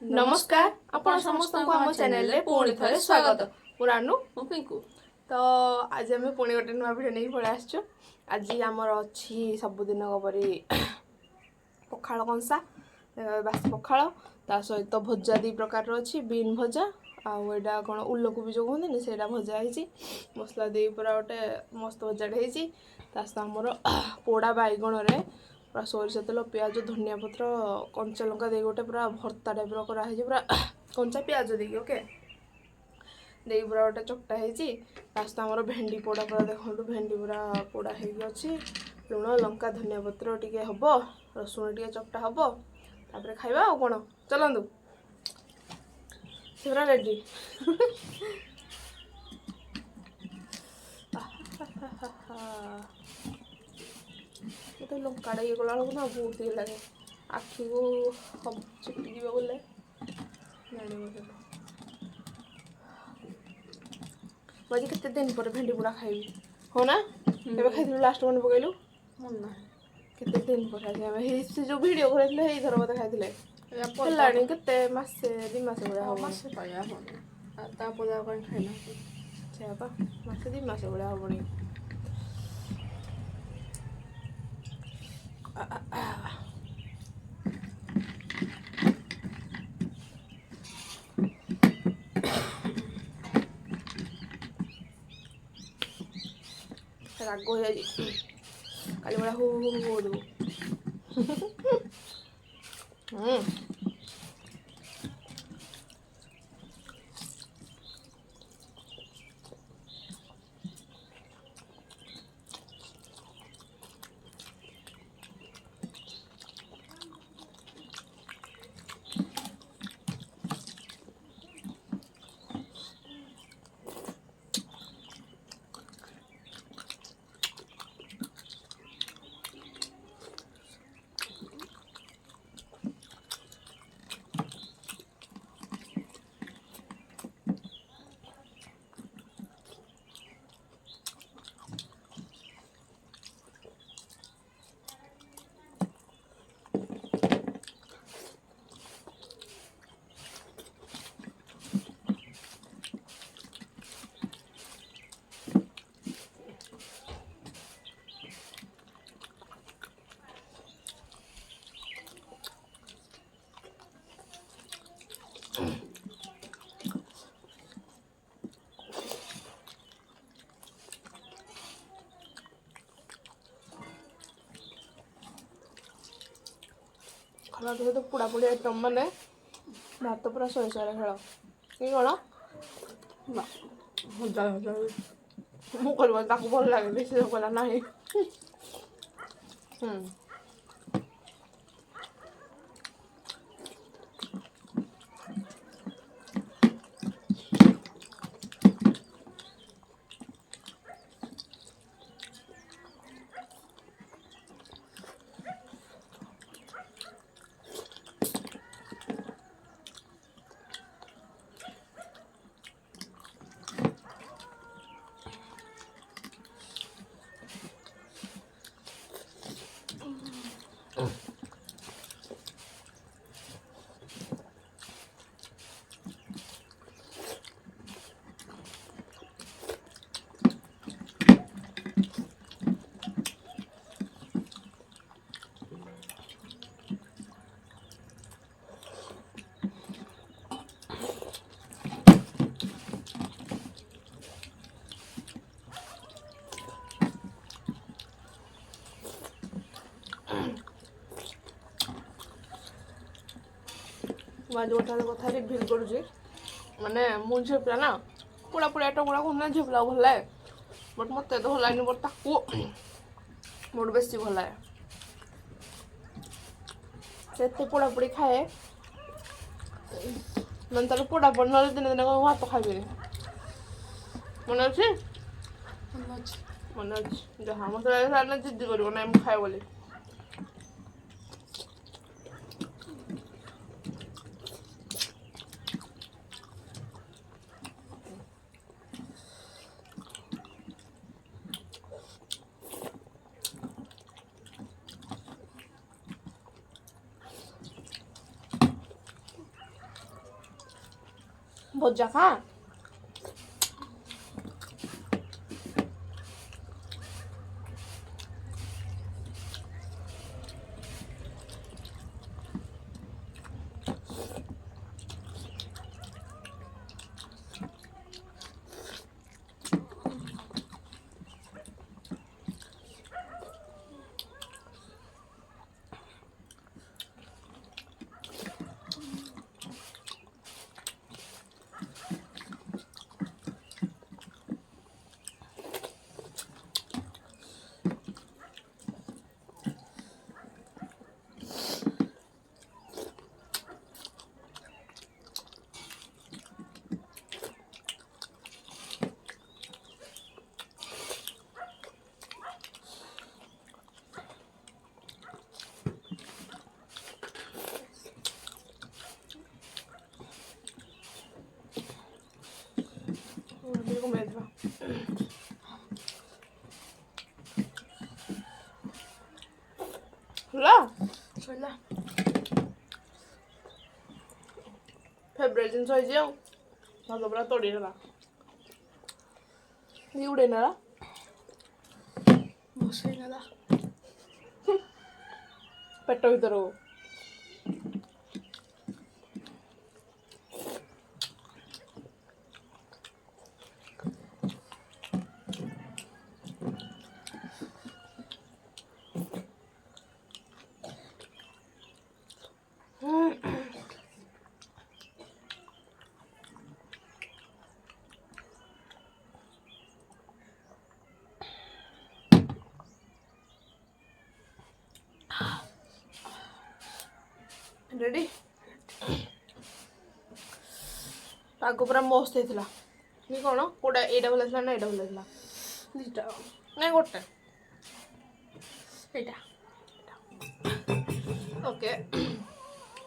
नमस्कार आपण समस्त आम चैनल पुणी थे स्वागत पुराणु पिंकू तो आज आम पुणी गोटे नुआ भिड नहीं पलि आसचु। आज आमर अच्छी सबुदिन परी पखाड़ कंसा बासी पखाड़ ता सहित भजा दी प्रकार अच्छी बीन भजा आईटा कौन उलकोबी जो कहते से भजा है मसला दे पूरा गोटे मस्त भजाटे होता आमर पोड़ा बैगण रे पूरा सोरिष तेल पियाज धनिया पत्र कंचा लंका दे गोटे पूरा भर्ता टाइप कराई पूरा कंचा पियाज देकी ओके दे पूरा गोटे चकटा होता आमर भेंडी पोड़ा पूरा देखो भेंडी पूरा पोड़ा होगी लुण लंका धनिया पत्र टी हम रसुण टी चकटा हम तापर खाइबा आ कौन चलतु पूरा रेडी तो लंकाटा ये गला ना बहुत ये लगे आखि को हम चिपकी बोले जान मुझे केते दिन पर भेंडी पोड़ा खाइबी हो ना एबे खाइलु लास्ट मन पकैलु मन ना केते दिन पर खाइ से जो वीडियो करैले हे धर मते खाइले पल्लानी केते मासे दि मासे बड़ा हो मासे पाया हो ता पोदा कन खाइना छे बा मासे दि मासे बड़ा होबनी राग हो जाए काली बड़ा हो दो खाना तो पोड़ा पोड़ी आइटम मैंने भात पूरा शहे शहे खेल कि कौन भजा भजा मुझे भल लगे से कहला ना आज गोटे कथा रिभिल करुँच माने मु झील पिला ना पोड़ा पोड़ा आइटम गुड़ा कहना झील पिला भल लगे बट मत तो भल लगे बट ताकू मोट बेसी भल लगे से पोड़ा पोड़ी खाए मैंने तार पोड़ा पोड़ ना दिन दिन भात खाइबे मन अच्छे मन अच्छे जहाँ मसला जिद्दी कर खाए बोली ଭଜା ଖା। କମେଇଦେବା। ହେଲା ସରିଲା। ଫେବରାଇଟ୍ ଜିନିଷ ହେଇଛି ଆଉ ଭଲ ପୁରା ତୋଡ଼ିଦେବା। ଇଏ ଉଡ଼େଇ ନେଲା ବସେଇ ନେଲା। ପେଟ ଭିତରକୁ। ରେଡି? ପାଗ ପୁରା ମସ୍ତ ହେଇଥିଲା। କି କ'ଣ କୋଉଟା ଏଇଟା ଭଲ ହେଇଥିଲା ନା ଏଇଟା ଭଲ ହେଇଥିଲା? ଦୁଇଟା ନାଇଁ ଗୋଟେ। ଏଇଟା। ଓକେ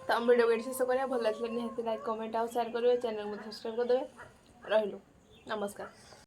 ତ ଆମ ଭିଡ଼ିଓ ଏଠି ଶେଷ କରିବା। ଭଲ ଲାଗିଲେ ନିହାତି ଲାଇକ୍ କମେଣ୍ଟ ଆଉ ସେୟାର କରିବେ। ଚ୍ୟାନେଲ୍ ମଧ୍ୟ ସବସ୍କ୍ରାଇବ୍ କରିଦେବେ। ରହିଲୁ, ନମସ୍କାର।